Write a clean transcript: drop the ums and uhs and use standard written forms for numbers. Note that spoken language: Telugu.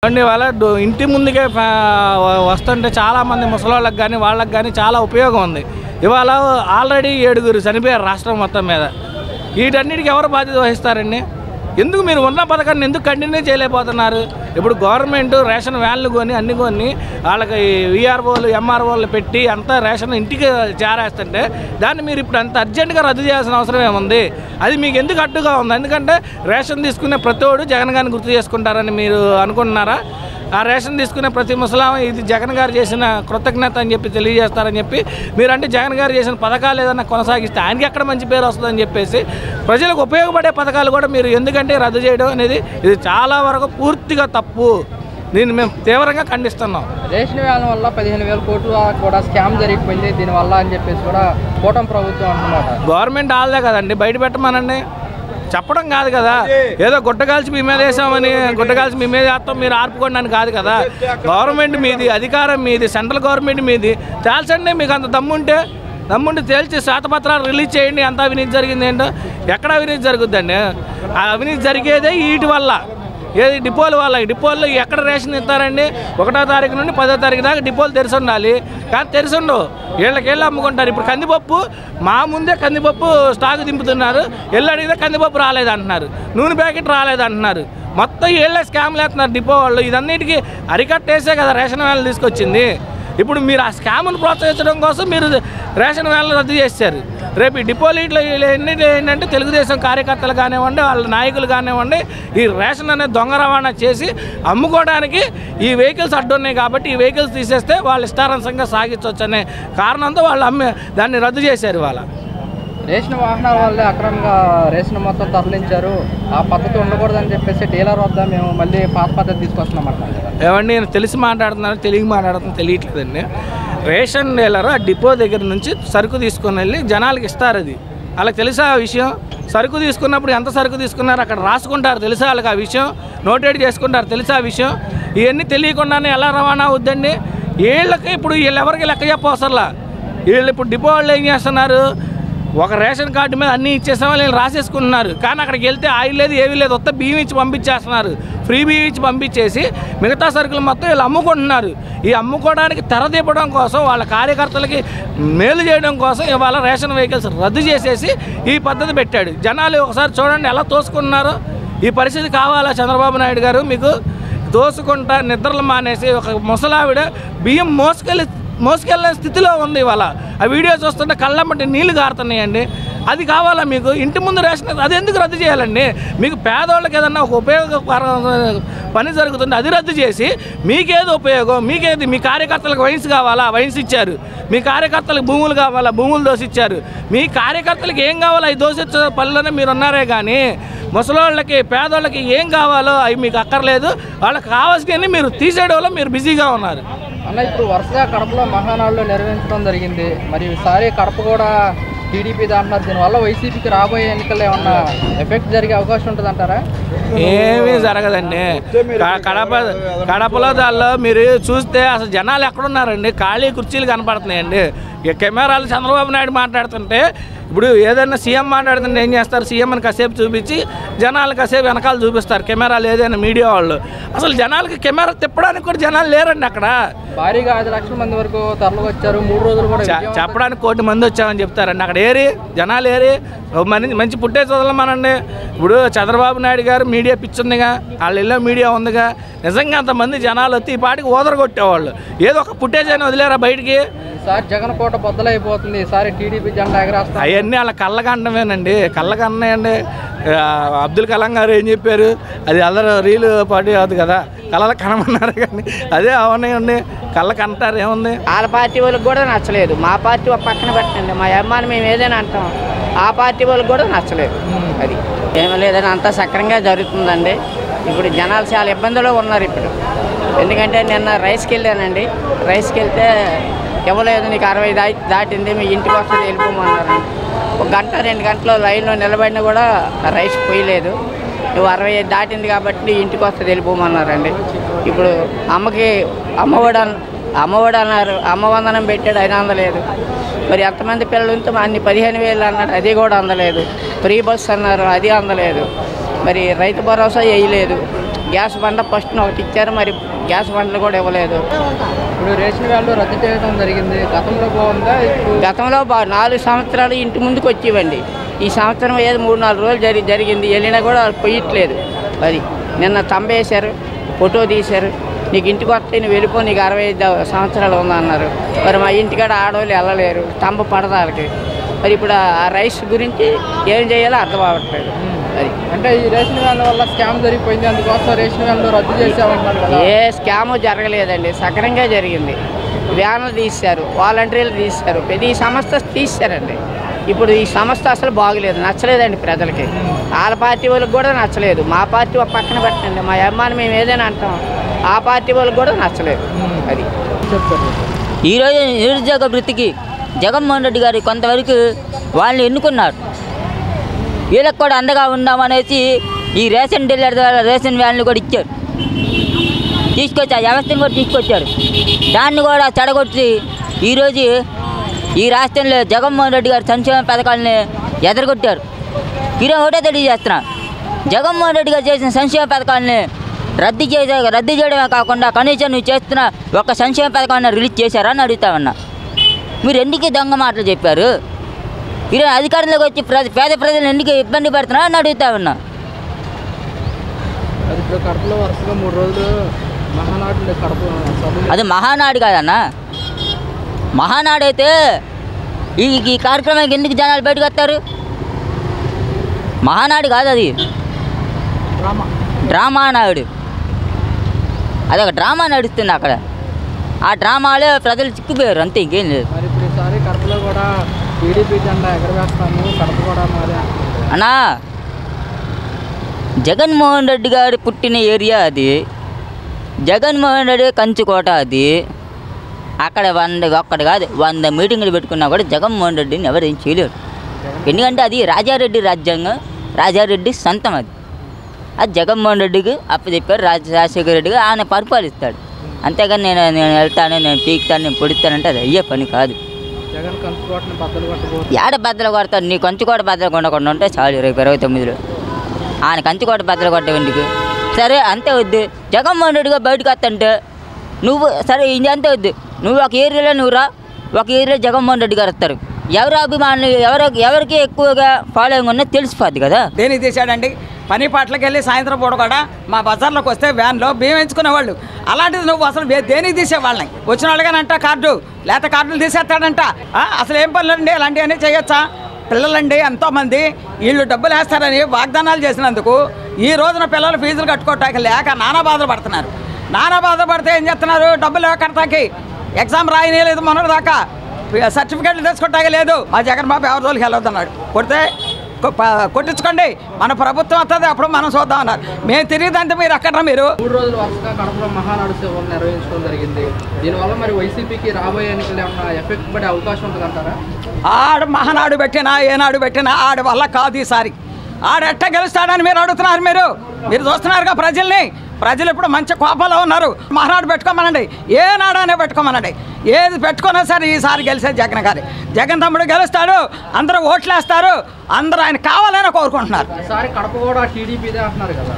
అండి వాళ్ళ ఇంటి ముందుకే వస్తుంటే చాలామంది ముసలోళ్ళకి కానీ వాళ్ళకి కానీ చాలా ఉపయోగం ఉంది. ఇవాళ ఆల్రెడీ 7 చనిపోయారు రాష్ట్రం మొత్తం మీద. వీటన్నిటికీ ఎవరు బాధ్యత వహిస్తారండి? ఎందుకు మీరు ఉన్న పథకాన్ని ఎందుకు కంటిన్యూ చేయలేకపోతున్నారు? ఇప్పుడు గవర్నమెంట్ రేషన్ వ్యాన్లు కొని అన్ని కొని వాళ్ళకి విఆర్ఓలు ఎంఆర్ఓలు పెట్టి అంతా రేషన్ ఇంటికి చేరేస్తుంటే దాన్ని మీరు ఇప్పుడు అంత అర్జెంటుగా రద్దు చేయాల్సిన అవసరం ఏముంది? అది మీకు ఎందుకు అడ్డుగా ఉంది? ఎందుకంటే రేషన్ తీసుకునే ప్రతివాడు జగన్ గారిని గుర్తు చేసుకుంటారని మీరు అనుకుంటున్నారా? ఆ రేషన్ తీసుకునే ప్రతి ముసలాం ఇది జగన్ గారు చేసిన కృతజ్ఞత అని చెప్పి తెలియజేస్తారని చెప్పి మీరంటే జగన్ గారు చేసిన పథకాలు ఏదైనా కొనసాగిస్తే ఆయనకి ఎక్కడ మంచి పేరు వస్తుందని చెప్పేసి ప్రజలకు ఉపయోగపడే పథకాలు కూడా మీరు ఎందుకంటే రద్దు చేయడం అనేది ఇది చాలా వరకు పూర్తిగా తప్పు. దీన్ని మేము తీవ్రంగా ఖండిస్తున్నాం. రేషన్ వ్యాన్ వల్ల 15,000 కోట్లు కూడా స్కామ్ జరిగిపోయింది దీనివల్ల అని చెప్పేసి కూడా కూటమి ప్రభుత్వం అంటున్నమాట. గవర్నమెంట్ వాళ్ళదే కదండి, బయట పెట్టమనండి, చెప్పడం కాదు కదా. ఏదో గుట్టగాల్చి మీ మీద వేసామని గుట్టగాల్చి మీ మీద వేస్తాం మీరు ఆర్పుకోండి అని కాదు కదా. గవర్నమెంట్ మీది, అధికారం మీది, సెంట్రల్ గవర్నమెంట్ మీది. తేల్చండి, మీకు అంత దమ్ముంటే తేల్చి శ్వేతపత్రాలు రిలీజ్ చేయండి. ఎంత అవినీతి జరిగింది ఏంటో. ఎక్కడ అవినీతి జరుగుద్దండి? ఆ అవినీతి జరిగేదే వీటి వల్ల, ఏది డిపోల వల్ల. డిపోల్లో ఎక్కడ రేషన్ ఇస్తారండి? 1వ తారీఖు నుండి 10వ తారీఖు దాకా డిపోలు తెరిచి ఉండాలి, కానీ తెరిచి ఉండవు. వీళ్ళకి అమ్ముకుంటారు. ఇప్పుడు కందిపప్పు మా ముందే కందిపప్పు స్టాక్ దింపుతున్నారు. అడిగితే కందిపప్పు రాలేదంటున్నారు, నూనె ప్యాకెట్ రాలేదంటున్నారు. మొత్తం వీళ్ళే స్కామ్లు వేస్తున్నారు డిపో వాళ్ళు. ఇదన్నిటికీ అరికట్టేసే కదా రేషన్ వ్యాన్లు తీసుకొచ్చింది. ఇప్పుడు మీరు ఆ స్కామ్ను ప్రోత్సహించడం కోసం మీరు రేషన్ వ్యాన్లు రద్దు చేశారు. రేపు ఈ డిపోలీట్లో ఏంటంటే తెలుగుదేశం కార్యకర్తలు కానివ్వండి, వాళ్ళ నాయకులు కానివ్వండి, ఈ రేషన్ అనేది దొంగ రవాణా చేసి అమ్ముకోవడానికి ఈ వెహికల్స్ అడ్డున్నాయి కాబట్టి ఈ వెహికల్స్ తీసేస్తే వాళ్ళు ఇష్టానుసారంగా సాగించవచ్చు అనే కారణంతో వాళ్ళు దాన్ని రద్దు చేశారు. వాళ్ళ రేషన్ వాహనాల వల్లే అక్రమంగా రేషన్ మొత్తం తరలించారు, ఆ పద్ధతి ఉండకూడదని చెప్పేసి డీలర్ వద్ద మేము మళ్ళీ పాత పద్ధతి తీసుకొస్తున్నాం అంటున్నాను కదా. ఏమండి, నేను తెలిసి మాట్లాడుతున్నాను, తెలియట్లేదండి. రేషన్ డీలర్ ఆ డిపో దగ్గర నుంచి సరుకు తీసుకొని వెళ్ళి జనాలకి ఇస్తారు. అది వాళ్ళకి తెలుసా ఆ విషయం? సరుకు తీసుకున్నప్పుడు ఎంత సరుకు తీసుకున్నారు అక్కడ రాసుకుంటారు, తెలుసా వాళ్ళకి ఆ విషయం? నోటెడ్ చేసుకుంటారు, తెలుసా ఆ విషయం? ఇవన్నీ తెలియకుండానే ఎలా రవాణా అవుద్దండి? వీళ్ళకి ఇప్పుడు వీళ్ళెవరికి లెక్క చెప్పవసరలా. వీళ్ళు ఇప్పుడు డిపో వాళ్ళు ఏం చేస్తున్నారు? ఒక రేషన్ కార్డు మీద అన్నీ ఇచ్చేసామని వీళ్ళు రాసేసుకుంటున్నారు. కానీ అక్కడికి వెళ్తే ఆయిల్ లేదు, ఏమీ లేదు, కొత్త బియ్యం ఇచ్చి పంపించేస్తున్నారు. ఫ్రీ బియ్యం ఇచ్చి పంపించేసి మిగతా సరుకులు మొత్తం వీళ్ళు అమ్ముకుంటున్నారు. ఈ అమ్ముకోవడానికి తెరదీపడం కోసం, వాళ్ళ కార్యకర్తలకి మేలు చేయడం కోసం ఇవాళ రేషన్ వెహికల్స్ రద్దు చేసేసి ఈ పద్ధతి పెట్టాడు. జనాలు ఒకసారి చూడండి ఎలా తోసుకుంటున్నారో. ఈ పరిస్థితి కావాలా చంద్రబాబు నాయుడు గారు? మీకు తోసుకుంటా నిద్రలు మానేసి ఒక ముసలావిడ బియ్యం మోసుకెళ్ళే స్థితిలో ఉంది ఇవాళ. ఆ వీడియో చూస్తుంటే కళ్ళమ్మటి నీళ్లు గారుతున్నాయండి. అది కావాలా మీకు? ఇంటి ముందు రేషన్ అది ఎందుకు రద్దు చేయాలండి? మీకు పేదవాళ్ళకి ఏదన్నా ఒక ఉపయోగకర పని జరుగుతుంది, అది రద్దు చేసి మీకేది ఉపయోగం? మీకేది? మీ కార్యకర్తలకు వైన్స్ కావాలా? వైన్స్ ఇచ్చారు. మీ కార్యకర్తలకు భూములు కావాలా? భూములు దోసిచ్చారు. మీ కార్యకర్తలకు ఏం కావాలో అవి దోసిచ్చే పనులనే మీరు ఉన్నారే కానీ ముసలోళ్ళకి పేదోళ్ళకి ఏం కావాలో అవి మీకు అక్కర్లేదు. వాళ్ళకి కావాల్సినవి మీరు తీసేయడంలో మీరు బిజీగా ఉన్నారు. అన్న, ఇప్పుడు వరుసగా కడపలో మహానాడులో నిర్వహించడం జరిగింది. మరి ఈసారి కడప కూడా టీడీపీ దాంట్లో దీనివల్ల వైసీపీకి రాబోయే ఎన్నికల్లో ఏమన్నా ఎఫెక్ట్ జరిగే అవకాశం ఉంటుంది అంటారా? ఏమీ జరగదండి. కడపలో దానిలో మీరు చూస్తే అసలు జనాలు ఎక్కడున్నారండి? ఖాళీ కుర్చీలు కనపడుతున్నాయండి. కెమెరాలు చంద్రబాబు నాయుడు మాట్లాడుతుంటే, ఇప్పుడు ఏదైనా సీఎం మాట్లాడుతుంటే ఏం చేస్తారు? సీఎంని కాసేపు చూపించి జనాలు కాసేపు వెనకాల చూపిస్తారు కెమెరాలు, ఏదైనా మీడియా వాళ్ళు. అసలు జనాలకి కెమెరా తిప్పడానికి కూడా జనాలు లేరండి అక్కడ. భారీగా 5 లక్షల మంది వరకు తరలి వచ్చారు. 3 రోజులు కూడా చెప్పడానికి 1 కోటి మంది వచ్చామని చెప్తారండి. అక్కడ జనాలు మంచి పుట్టేజ్ వదలమనండి. ఇప్పుడు చంద్రబాబు నాయుడు గారు మీడియా పిచ్చుందిగా, వాళ్ళ ఇళ్ళో మీడియా ఉందిగా. నిజంగా అంతమంది జనాలు వచ్చి ఈ పాటికి ఓదరగొట్టేవాళ్ళు. ఏదో ఒక పుట్టేజ్ అయినా వదిలేరా బయటికి? ఈసారి జగన్ కోట బద్దలైపోతుంది, ఈసారి టీడీపీ జెండా ఎగరేస్తారు. అవన్నీ వాళ్ళ కళ్ళకండమేనండి, కళ్ళకన్నాయండి. అబ్దుల్ కలాం గారు ఏం చెప్పారు? అది అందరూ రీలు పార్టీ అవుతుంది కదా, కళ్ళ కనమన్నారు. కానీ అదే అవన్నీ కళ్ళకి అంటారు. ఏముంది? వాళ్ళ పార్టీ వాళ్ళకి కూడా నచ్చలేదు. మా పార్టీ పక్కన పెట్టండి, మా అమ్మాని మేము ఏదైనా అంటాం, ఆ పార్టీ వాళ్ళకి కూడా నచ్చలేదు. అది ఏమీ లేదని అంతా సక్రంగా జరుగుతుందండి. ఇప్పుడు జనాలు చాలా ఇబ్బందులు ఉన్నారు ఇప్పుడు. ఎందుకంటే నిన్న రైస్కి వెళ్ళానండి. రైస్కి వెళ్తే ఇవ్వలేదు, నీకు 60 దాటింది, మీ ఇంటికి వస్తుంది వెళ్ళిపోమన్నారండి. 1 గంట 2 గంటలు లైన్లో నిలబడినా కూడా రైస్ పోయలేదు. నువ్వు 65 దాటింది కాబట్టి నీ ఇంటికి వస్తుంది వెళ్ళిపోమన్నారండి. ఇప్పుడు అమ్మకి అమ్మఒడి అన్నారు, అమ్మ వందనం పెట్టాడు, అయినా అందలేదు. మరి ఎంతమంది పిల్లలు ఉంటే అన్ని 15,000 అన్నాడు, అది కూడా అందలేదు. ఫ్రీ బస్ అన్నారు, అది అందలేదు. మరి రైతు భరోసా వేయలేదు. గ్యాస్ బండ ఫస్ట్ ఒకటి ఇచ్చారు, మరి గ్యాస్ బండలు కూడా ఇవ్వలేదు. ఇప్పుడు రేషన్ వ్యాన్లు రద్దు చేయడం జరిగింది. గతంలో బాగుందా? గతంలో 4 సంవత్సరాలు ఇంటి ముందుకు వచ్చేవండి. ఈ సంవత్సరం ఏదో 3-4 రోజులు జరిగింది, వెళ్ళినా కూడా పొయ్యట్లేదు. అది నిన్న చంపేశారు, ఫోటో తీశారు. నీకు ఇంటికి వస్తే నువ్వు వెళ్ళిపో, నీకు 65 సంవత్సరాలు ఉందన్నారు. మరి మా ఇంటికాడ ఆడవాళ్ళు వెళ్ళలేరు, స్తంభ పడతాలకి. మరి ఇప్పుడు ఆ రైస్ గురించి ఏం చేయాలో అర్థం అవ్వట్లేదు. అది అంటే ఈ రేషన్ వ్యాన్ల వల్ల స్కామ్ జరిగిపోయింది, అందుకోసం రేషన్ వ్యాన్లు రద్దు చేసామంటున్నారు కదా. ఏ స్కాము జరగలేదండి, సక్రంగా జరిగింది. వ్యాన్లు తీశారు, వాలంటీర్లు తీశారు, ప్రతి సంస్థ తీశారండి. ఇప్పుడు ఈ సంస్థ అసలు బాగలేదు, నచ్చలేదండి ప్రజలకి. వాళ్ళ పార్టీ వాళ్ళకి కూడా నచ్చలేదు. మా పార్టీ ఒక పక్కన పెట్టండి, మా అమ్మాయిని మేము ఏదైనా అంటాం, ఆ పార్టీ వాళ్ళకి కూడా నచ్చలేదు. అది చెప్తారు. ఈరోజు నిరుద్యోగ వృత్తికి జగన్మోహన్ రెడ్డి గారు కొంతవరకు వాళ్ళని ఎన్నుకున్నారు. వీళ్ళకి కూడా అండగా ఉందామనేసి ఈ రేషన్ డీలర్ ద్వారా రేషన్ వ్యాన్లు కూడా ఇచ్చారు, తీసుకొచ్చారు, వ్యవస్థను కూడా తీసుకొచ్చారు. దాన్ని కూడా చెడగొట్టి ఈరోజు ఈ రాష్ట్రంలో జగన్మోహన్ రెడ్డి గారి సంక్షేమ పథకాలని ఎదరగొట్టారు. ఈరోజు ఒకటే తెలియజేస్తున్నా, జగన్మోహన్ రెడ్డి గారు చేసిన సంక్షేమ పథకాలని రద్దు చేయడమే కాకుండా కనీసం నువ్వు చేస్తున్న ఒక సంక్షేమ పథకాన్ని రిలీజ్ చేశారా అని అడుగుతామన్నా. మీరు ఎందుకు దొంగ మాటలు చెప్పారు? ఈరోజు అధికారంలోకి వచ్చి పేద ప్రజలను ఎందుకు ఇబ్బంది పెడుతున్నా అని అడుగుతామన్నా. ఇప్పుడు కడపలో వరుసగా 3 రోజులు మహానాడు కడప. అది మహానాడు కాదన్నా. మహానాడు అయితే ఈ కార్యక్రమానికి ఎందుకు జనాలు బయటకు వస్తారు? మహానాడు కాదు, అది డ్రామా నాయుడు. అదొక డ్రామా నడుస్తుంది అక్కడ. ఆ డ్రామాలో ప్రజలు చిక్కుపోయారు, అంతే, ఇంకేం లేదు. మరి ఇప్పుడు ఈసారి కడపలో కూడా టీడీపీ జెండా ఎగరవేస్తాము, కడప కూడా మాదే అన్నా. జగన్మోహన్ రెడ్డి గారు పుట్టిన ఏరియా అది, జగన్మోహన్ రెడ్డి కంచుకోట అది. అక్కడ 100 కాదు 100 మీటింగులు పెట్టుకున్నా కూడా జగన్మోహన్ రెడ్డిని ఎవరు ఏం చేయలేరు. ఎందుకంటే అది రాజారెడ్డి రాజ్యాంగం, రాజారెడ్డి సొంతం. అది జగన్మోహన్ రెడ్డికి అప్పచెప్పారు. రాజశేఖర రెడ్డిగా ఆయన పరిపాలిస్తాడు. అంతేగాని నేను వెళ్తాను, నేను పీకుతాను, నేను పొడుస్తానంటే అది అయ్యే పని కాదు. జగన్ కంచుకోటని బద్దలు కొట్టబోతుంది. ఏడ బద్దలు కొడతాడు? నీ కంచుకోట బద్దలు కొనకుండా ఉంటే చాలు. 2029లో ఆయన కంచుకోట బద్దలు కొట్టేందుకు? సరే, అంతే వద్దు. జగన్మోహన్ రెడ్డిగా బయటకు వస్తుంటే నువ్వు సరే, ఇది అంతే వద్దు. నువ్వు ఒక ఏరియాలో నువ్వు రా, ఒక ఏరియాలో జగన్మోహన్ రెడ్డి గారు వస్తారు. ఎవరు అభిమానులు ఎవరికి ఎక్కువగా ఫాలోయింగ్ ఉన్నది తెలిసిపోద్ది కదా. దేనికి తీసాడండి? పని పాటలకు వెళ్ళి సాయంత్రం పూట కూడా మా బజార్లోకి వస్తే వ్యాన్లో బియ్యం ఎంచుకునేవాళ్ళు. అలాంటిది నువ్వు అసలు దేనికి తీసేవాళ్ళని? వచ్చిన వాళ్ళగానంట కార్డు, లేకపోతే కార్డులు తీసేస్తాడంట. అసలు ఏం పనులండి అలాంటివన్నీ చేయొచ్చా? పిల్లలండి ఎంతోమంది వీళ్ళు డబ్బులు వేస్తారని వాగ్దానాలు చేసినందుకు ఈ రోజున పిల్లలు ఫీజులు కట్టుకోవటానికి లేక నానా బాధలు పడుతున్నారు. నానా బాధలు పడితే ఏం చేస్తున్నారు? డబ్బులు కడతాకి ఎగ్జామ్ రాయలేదు, మొన్నటి దాకా సర్టిఫికేట్లు తెచ్చుకోవటానికి లేదు. మా జగన్ బాబు ఎవరి రోజులకి వెళ్ళొద్దన్నాడు. కొట్టించుకోండి, మన ప్రభుత్వం వస్తుంది, అప్పుడు మనం చూద్దాం అన్నారు. మేము తిరిగిదంటే మీరు అక్కడ మీరు 3 రోజులు వరుసగా కడపలో మహానాడు సేవలు నిర్వహించడం జరిగింది. దీనివల్ల మరి వైసీపీకి రాబోయే ఎన్నికలు ఏమన్నా ఎఫెక్ట్ పడే అవకాశం ఉంటుందంటారా? ఆడు మహానాడు పెట్టినా ఏనాడు పెట్టినా ఆడి వల్ల కాదు ఈసారి. ఆడెట్ట గెలుస్తాడని మీరు అడుగుతున్నారు. మీరు చూస్తున్నారుగా ప్రజల్ని. ప్రజలు ఇప్పుడు మంచి కోపంలో ఉన్నారు. మహానాడు పెట్టుకోమనండి, ఏ నాడానే పెట్టుకోమనండి, ఏది పెట్టుకున్నా సరే ఈసారి గెలిచేది జగన్ గారి. జగన్ తమ్ముడు గెలుస్తాడు, అందరూ ఓట్లేస్తారు, అందరూ ఆయన కావాలని కోరుకుంటున్నారు. ఈసారి కడప కూడా టీడీపీదే అంటున్నారు కదా.